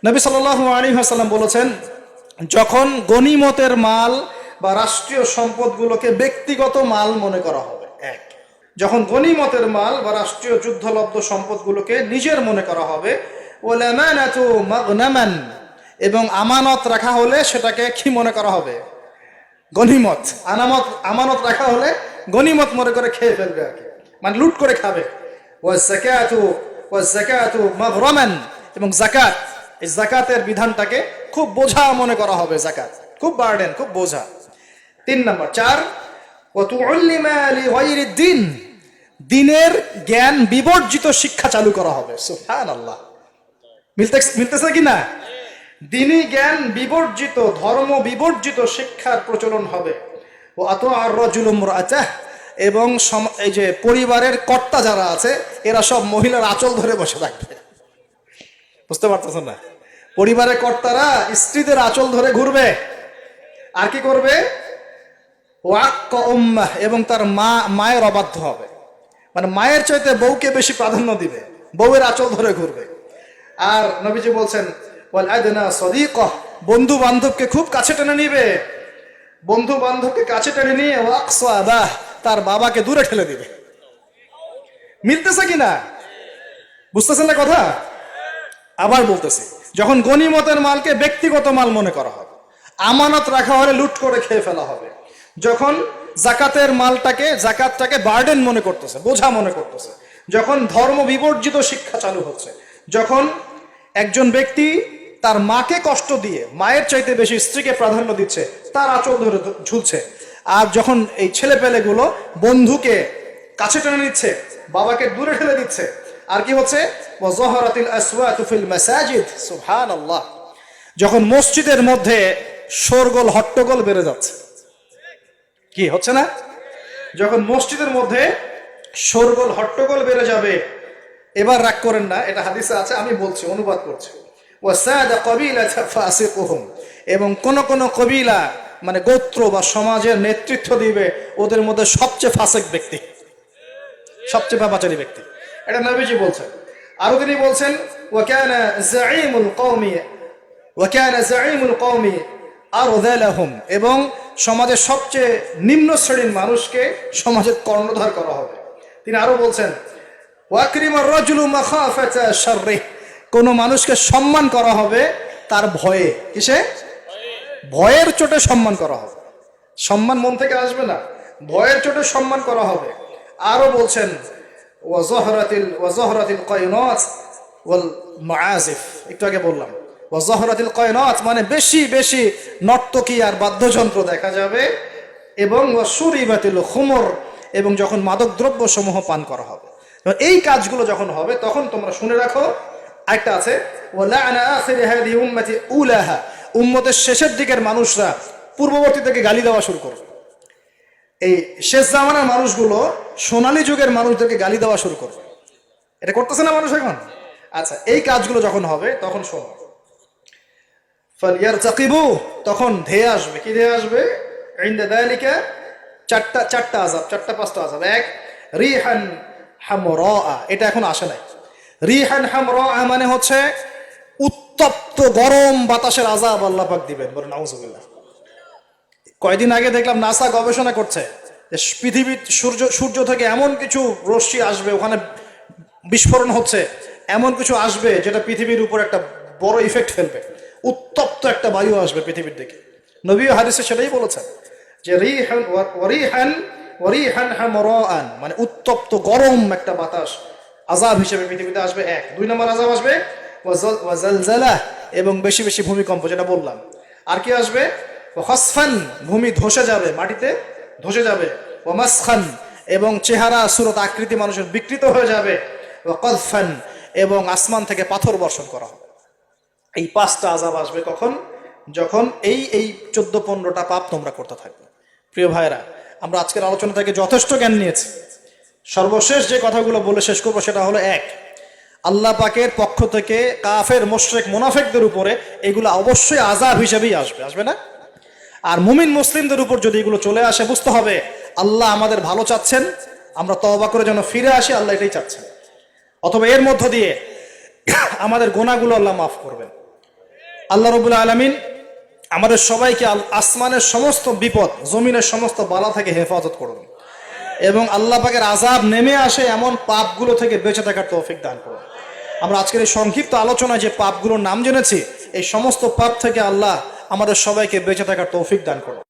নবী সাল্লাল্লাহু আলাইহি ওয়াসাল্লাম বলেছেন, যখন গনিমতের মাল বা রাষ্ট্রীয় সম্পদগুলোকে ব্যক্তিগত মাল মনে করা হবে, এক, যখন গনিমতের মাল বা রাষ্ট্রীয় যুদ্ধলব্ধ সম্পদগুলোকে নিজের মনে করা হবে, ওয়াল আমানাতু মাগনামান, এবং আমানত রাখা হলে সেটাকে কি মনে করা হবে? গনিমত। আমানত রাখা হলে গনিমত মনে করে খেয়ে ফেলবে আর কি, মানে লুট করে খাবে। ওয়াজ-যাকাতু মাগরামান, এবং যাকাত, এই যাকাতের বিধানটাকে খুব বোঝা মনে করা হবে, যাকাত খুব বার্ডেন, খুব বোঝা। 3 নম্বর, 4, ওয়াতুল্লিমা লিগাইরিদ দ্বীন, দ্বীনের জ্ঞান বিবর্জিত শিক্ষা চালু করা হবে। সুবহানাল্লাহ, মিলতেছে কি না? দ্বীনি জ্ঞান বিবর্জিত, ধর্ম বিবর্জিত শিক্ষার প্রচলন হবে। ও আতআর রাজুলু ইমরাআতাহ, এবং এই যে পরিবারের কর্তা যারা আছে এরা সব মহিলার আঁচল ধরে বসে থাকবে। বুঝতে পারতেছেন না? পরিবারের কর্তারা স্ত্রীদের আঁচল ধরে ঘুরবে। আর কি করবে? ওয়াক্কা উম্মাহ, এবং তার মায়ের অবাধ্য হবে, মানে মায়ের চাইতে বউকে বেশি প্রাধান্য দিবে, বউয়ের আঁচল ধরে ঘুরবে। আর নবীজি বলছেন, ওয়াল আদনা সাদিকাহ, বন্ধু বান্ধবকে খুব কাছে টেনে নিবে, বন্ধু বান্ধবকে কাছে টেনে নিয়ে ওয়াকসা আবাহ, তার বাবাকে দূরে ঠেলে দিবে। মিলতেছে কিনা? বুঝতেছেন না কথা? আবার বলতেছি, যখন গনিমতের মালকে ব্যক্তিগত মাল মনে করা হবে, আমানত রাখা হলে লুট করে খেয়ে ফেলা হবে, যখন জাকাতটাকে বার্ডেন মনে করতেছে, বোঝা মনে করতেছে, যখন ধর্ম বিবর্জিত শিক্ষা চালু হচ্ছে, যখন একজন ব্যক্তি তার মাকে কষ্ট দিয়ে মায়ের চাইতে বেশি স্ত্রীকে প্রাধান্য দিচ্ছে, তার আঁচল ধরে ঝুলছে, আর যখন এই ছেলেপেলেগুলো বন্ধুকে কাছে টেনে নিচ্ছে, বাবাকে দূরে ঠেলে দিচ্ছে, আর কি হচ্ছে? ওয়াযাহারাতিল আসওয়াতু ফিল মাসাজিদ, সুবহানাল্লাহ, যখন মসজিদের মধ্যে শোরগোল হট্টগোল বেড়ে যাচ্ছে। কি হচ্ছে না? যখন মসজিদের মধ্যে শোরগোল হট্টগোল বেড়ে যাবে, এবার রাগ করেন না, এটা হাদিসে আছে, আমি বলছি, অনুবাদ করছি। ওয়াসাদা ক্বাবিলাতা ফাসিকুহুম, এবং কোন কোন কবিলা মানে গোত্র বা সমাজের নেতৃত্ব দিবে ওদের মধ্যে সবচেয়ে ফাসিক ব্যক্তি, সবচেয়ে পাপাচারী ব্যক্তি। এটা নবীজি বলছেন। আরো তিনি বলছেন, ওয়াকানা যাঈমুল কওমি আরযালাহুম, এবং সমাজের সবচেয়ে নিম্ন শ্রেণীর মানুষকে সমাজের কর্ণধার করা হবে। তিনি আরো বলছেন, ওয়াকরিমার রাজুলু মাখাফাতা শাররিহ, কোন মানুষকে সম্মান করা হবে তার ভয়ে। কিসে? ভয়ের চোটে সম্মান করা হবে। সম্মান মন থেকে আসবে না, ভয়ের চোটে সম্মান করা হবে। আরো বলছেন, ওয়াজাহরাতিল কায়নাত ওয়াল মাআজিফ, একটু আগে বললাম, ওয়াজাহরাতিল কায়নাত মানে বেশি বেশি নর্তকী আর বাদ্যযন্ত্র দেখা যাবে, এবং ওয়াশুরিবাতিল খুমর, এবং যখন মাদক দ্রব্য সমূহ পান করা হবে। এই কাজগুলো যখন হবে তখন তোমরা শুনে রাখো, একটা আছে, ওয়ালা'না আখিরি হাযিহি উম্মতি উলাহা, উম্মতের শেষের দিকের মানুষরা পূর্ববর্তী থেকে গালি দেওয়া শুরু করবে। এই শেষ জামানার মানুষগুলো সোনালী যুগের মানুষদেরকে গালি দেওয়া শুরু করবে। এটা করতেছে না মানুষ এখন? আচ্ছা, এই কাজগুলো যখন হবে তখন শোনো, ফালইয়ারতাকিবু, তখন ধেয়ে আসবে। কি ধেয়ে আসবে? ইনদা যালিকা চারটা আযাব, 4-5টা আযাব। 1, রিহান হামরা, এটা এখন আসে নাই। রিহান হামরা মানে হচ্ছে উত্তপ্ত গরম বাতাসের আযাব আল্লাহ পাক দিবেন, বলেন নাউযুবিল্লাহ। কয়দিন আগে দেখলাম নাসা গবেষণা করছে যে পৃথিবীর সূর্য থেকে এমন কিছু রশ্মি আসবে, ওখানে বিস্ফোরণ হচ্ছে, এমন কিছু আসবে যেটা পৃথিবীর উপর একটা বড় ইফেক্ট ফেলবে, উত্তপ্ত একটা বায়ু আসবে পৃথিবীর দিকে। নবী হাদিসে সেটাই বলেছেন যে রিহান হামরাআন মানে উত্তপ্ত গরম একটা বাতাস আযাব হিসেবে পৃথিবীতে আসবে। 1, 2 নম্বর আযাব আসবে ওয়াজালজালা, এবং বেশি বেশি ভূমিকম্প, যেটা বললাম। আর কি আসবে? ওয়াখাসফান, ভূমি ধসে যাবে, মাটিতে ধসে যাবে। ওয়ামাসখান, এবং চেহারা সুরত আকৃতি মানুষের বিকৃত হয়ে যাবে। ওয়াকাযফান, এবং আসমান থেকে পাথর বর্ষণ করা হবে। এই 5টা আযাব আসবে কখন? যখন এই 14-15টা পাপ তোমরা করতে থাকবে। প্রিয় ভাইরা, আমরা আজকের আলোচনা থেকে যথেষ্ট জ্ঞান নিয়েছি। সর্বশেষ যে কথাগুলো বলে শেষ করবো সেটা হলো, 1, আল্লাহ পাকের পক্ষ থেকে কাফের, মুশরিক, মুনাফিকদের উপরে এগুলো অবশ্যই আযাব হিসেবেই আসবে, আসবে না? আর মুমিন মুসলিমদের উপর যদি এগুলো চলে আসে, বুঝতে হবে আল্লাহ আমাদের ভালো চাচ্ছেন, আমরা তওবা করে যেন ফিরে আসি, আল্লাহ এটাই চাচ্ছেন। অথবা এর মধ্য দিয়ে আমাদের গুনাহগুলো আল্লাহ মাফ করবেন। আল্লাহ রাব্বুল আলামিন আমাদের সবাইকে আসমানের সমস্ত বিপদ, জমিনের সমস্ত বালা থেকে হেফাজত করুন এবং আল্লাহ পাকের আযাব নেমে আসে এমন পাপগুলো থেকে বেঁচে থাকার তৌফিক দান করুন। আমরা আজকের এই সংক্ষিপ্ত আলোচনায় যে পাপগুলোর নাম জেনেছি, এই সমস্ত পাপ থেকে আল্লাহ আমাদের সবাইকে বেঁচে থাকার তৌফিক দান করুন।